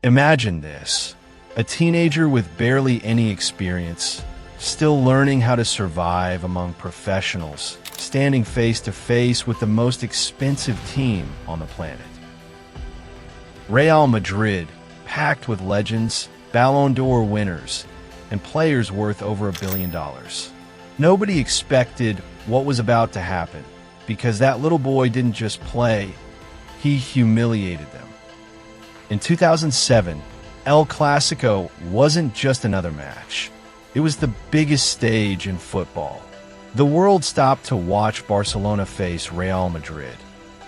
Imagine this: a teenager with barely any experience, still learning how to survive among professionals, standing face to face with the most expensive team on the planet. Real Madrid, packed with legends, Ballon d'Or winners, and players worth over $1 billion. Nobody expected what was about to happen, because that little boy didn't just play, he humiliated them. In 2007, El Clásico wasn't just another match. It was the biggest stage in football. The world stopped to watch Barcelona face Real Madrid,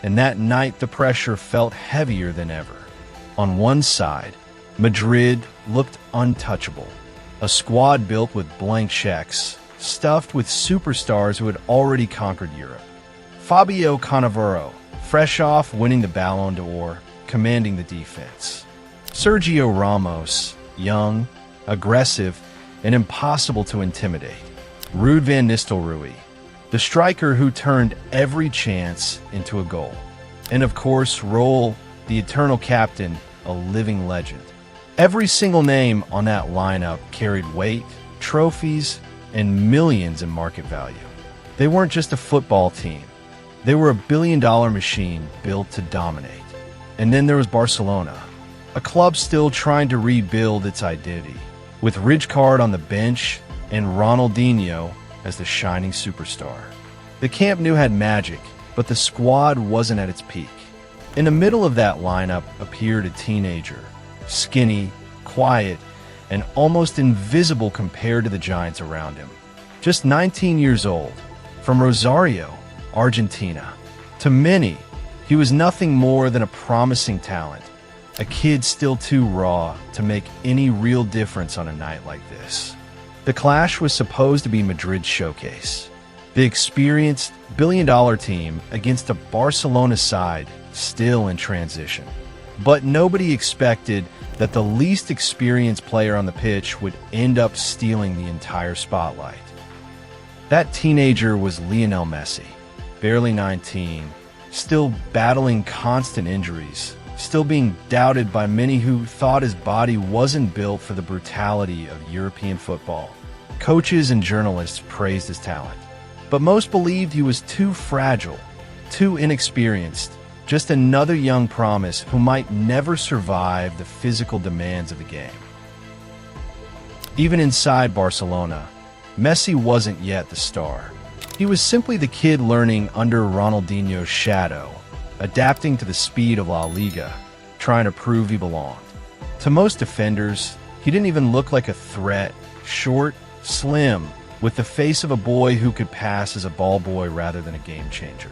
and that night the pressure felt heavier than ever. On one side, Madrid looked untouchable, a squad built with blank checks, stuffed with superstars who had already conquered Europe. Fabio Cannavaro, fresh off winning the Ballon d'Or, commanding the defense. Sergio Ramos, young, aggressive, and impossible to intimidate. Ruud van Nistelrooy, the striker who turned every chance into a goal. And of course, Raul, the eternal captain, a living legend. Every single name on that lineup carried weight, trophies, and millions in market value. They weren't just a football team. They were a billion-dollar machine built to dominate. And then there was Barcelona, a club still trying to rebuild its identity, with Rijkaard on the bench and Ronaldinho as the shining superstar. The Camp Nou had magic, but the squad wasn't at its peak. In the middle of that lineup appeared a teenager, skinny, quiet, and almost invisible compared to the giants around him. Just 19 years old, from Rosario, Argentina. To many, he was nothing more than a promising talent, a kid still too raw to make any real difference on a night like this. The clash was supposed to be Madrid's showcase. The experienced billion-dollar team against a Barcelona side still in transition. But nobody expected that the least experienced player on the pitch would end up stealing the entire spotlight. That teenager was Lionel Messi, barely 19, still battling constant injuries, still being doubted by many who thought his body wasn't built for the brutality of European football. Coaches and journalists praised his talent, but most believed he was too fragile, too inexperienced, just another young promise who might never survive the physical demands of the game. Even inside Barcelona, Messi wasn't yet the star. He was simply the kid learning under Ronaldinho's shadow, adapting to the speed of La Liga, trying to prove he belonged. To most defenders, he didn't even look like a threat, short, slim, with the face of a boy who could pass as a ball boy rather than a game changer.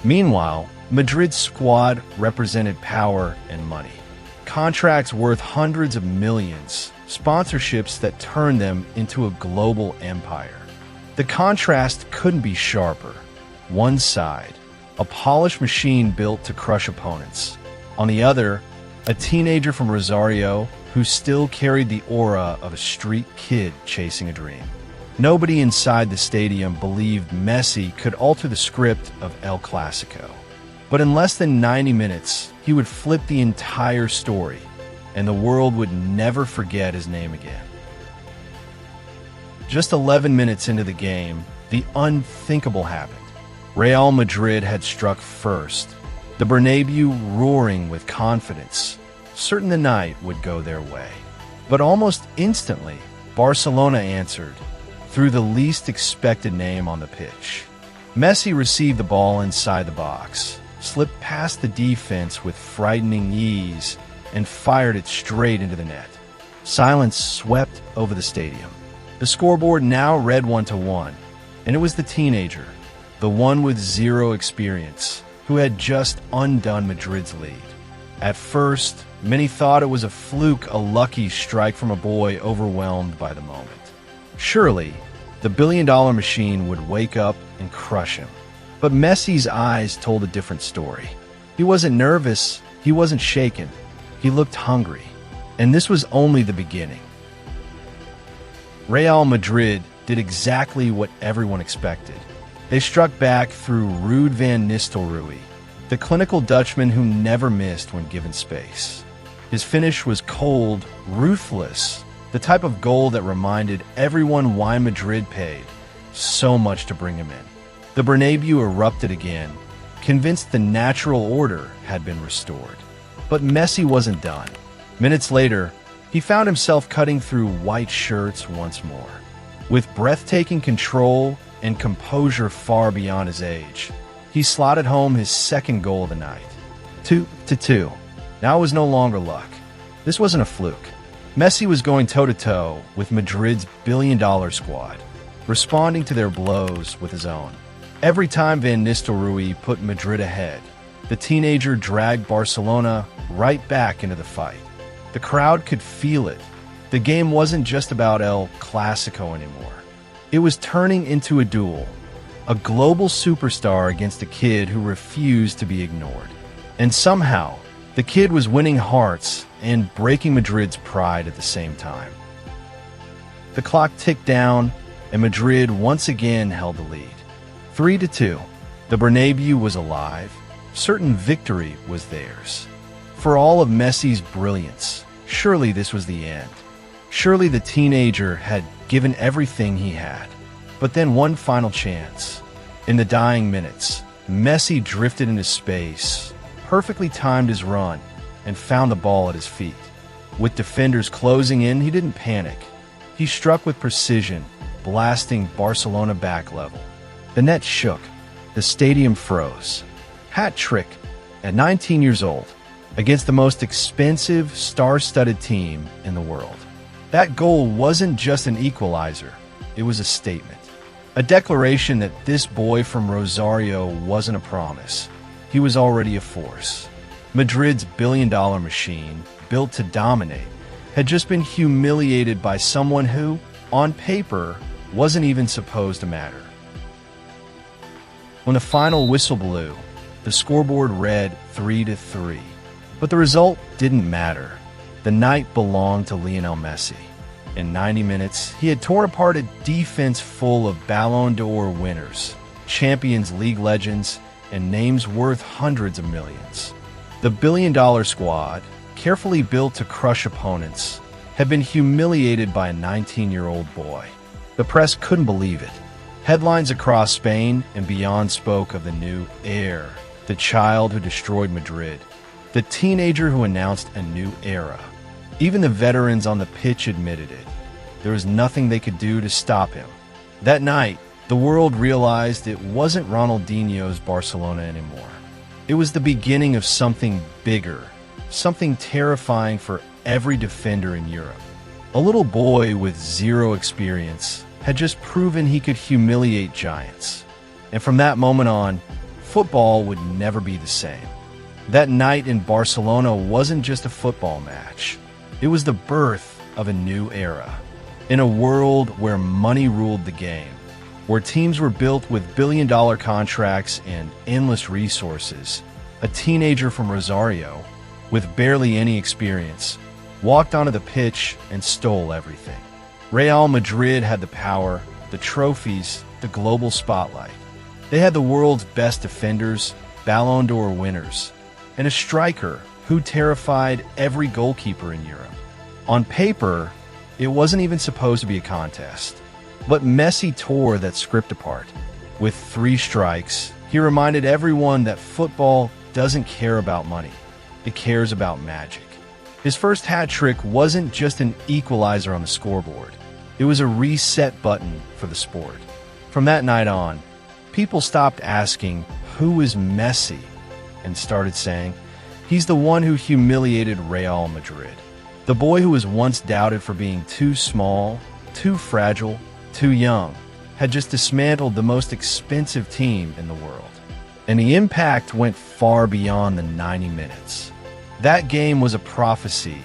Meanwhile, Madrid's squad represented power and money. Contracts worth hundreds of millions, sponsorships that turned them into a global empire. The contrast couldn't be sharper. One side, a polished machine built to crush opponents. On the other, a teenager from Rosario who still carried the aura of a street kid chasing a dream. Nobody inside the stadium believed Messi could alter the script of El Clásico. But in less than 90 minutes, he would flip the entire story, and the world would never forget his name again. Just 11 minutes into the game, the unthinkable happened. Real Madrid had struck first, the Bernabéu roaring with confidence, certain the night would go their way. But almost instantly, Barcelona answered, through the least expected name on the pitch. Messi received the ball inside the box, slipped past the defense with frightening ease, and fired it straight into the net. Silence swept over the stadium. The scoreboard now read 1-1, and it was the teenager, the one with zero experience, who had just undone Madrid's lead. At first, many thought it was a fluke, a lucky strike from a boy overwhelmed by the moment. Surely, the billion-dollar machine would wake up and crush him. But Messi's eyes told a different story. He wasn't nervous, he wasn't shaken, he looked hungry. And this was only the beginning. Real Madrid did exactly what everyone expected. They struck back through Ruud van Nistelrooy, the clinical Dutchman who never missed when given space. His finish was cold, ruthless, the type of goal that reminded everyone why Madrid paid so much to bring him in. The Bernabéu erupted again, convinced the natural order had been restored. But Messi wasn't done. Minutes later, he found himself cutting through white shirts once more. With breathtaking control and composure far beyond his age, he slotted home his second goal of the night. 2-2. Now it was no longer luck. This wasn't a fluke. Messi was going toe-to-toe with Madrid's billion-dollar squad, responding to their blows with his own. Every time Van Nistelrooy put Madrid ahead, the teenager dragged Barcelona right back into the fight. The crowd could feel it. The game wasn't just about El Clásico anymore. It was turning into a duel, a global superstar against a kid who refused to be ignored. And somehow, the kid was winning hearts and breaking Madrid's pride at the same time. The clock ticked down, and Madrid once again held the lead. 3-2. The Bernabéu was alive. Certain victory was theirs. For all of Messi's brilliance, surely this was the end. Surely the teenager had given everything he had. But then one final chance. In the dying minutes, Messi drifted into space, perfectly timed his run, and found the ball at his feet. With defenders closing in, he didn't panic. He struck with precision, blasting Barcelona back level. The net shook. The stadium froze. Hat trick at 19 years old against the most expensive, star-studded team in the world. That goal wasn't just an equalizer. It was a statement. A declaration that this boy from Rosario wasn't a promise. He was already a force. Madrid's billion-dollar machine, built to dominate, had just been humiliated by someone who, on paper, wasn't even supposed to matter. When the final whistle blew, the scoreboard read 3-3. But the result didn't matter. The night belonged to Lionel Messi. In 90 minutes, he had torn apart a defense full of Ballon d'Or winners, Champions League legends, and names worth hundreds of millions. The billion-dollar squad, carefully built to crush opponents, had been humiliated by a 19-year-old boy. The press couldn't believe it. Headlines across Spain and beyond spoke of the new heir, the child who destroyed Madrid, the teenager who announced a new era. Even the veterans on the pitch admitted it. There was nothing they could do to stop him. That night, the world realized it wasn't Ronaldinho's Barcelona anymore. It was the beginning of something bigger, something terrifying for every defender in Europe. A little boy with zero experience had just proven he could humiliate giants. And from that moment on, football would never be the same. That night in Barcelona wasn't just a football match. It was the birth of a new era. In a world where money ruled the game, where teams were built with billion-dollar contracts and endless resources, a teenager from Rosario, with barely any experience, walked onto the pitch and stole everything. Real Madrid had the power, the trophies, the global spotlight. They had the world's best defenders, Ballon d'Or winners, and a striker who terrified every goalkeeper in Europe. On paper, it wasn't even supposed to be a contest. But Messi tore that script apart. With 3 strikes, he reminded everyone that football doesn't care about money. It cares about magic. His first hat trick wasn't just an equalizer on the scoreboard. It was a reset button for the sport. From that night on, people stopped asking, "Who is Messi?" and started saying, "He's the one who humiliated Real Madrid." The boy who was once doubted for being too small, too fragile, too young, had just dismantled the most expensive team in the world. And the impact went far beyond the 90 minutes. That game was a prophecy,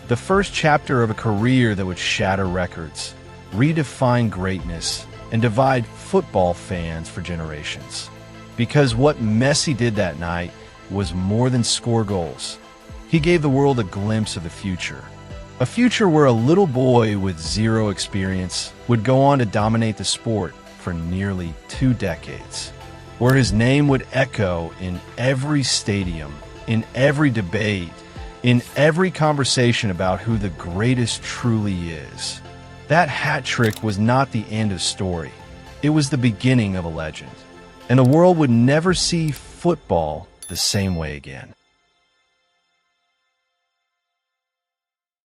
the first chapter of a career that would shatter records, redefine greatness, and divide football fans for generations. Because what Messi did that night was more than score goals. He gave the world a glimpse of the future. A future where a little boy with zero experience would go on to dominate the sport for nearly 2 decades. Where his name would echo in every stadium, in every debate, in every conversation about who the greatest truly is. That hat trick was not the end of story. It was the beginning of a legend. And the world would never see football the same way again.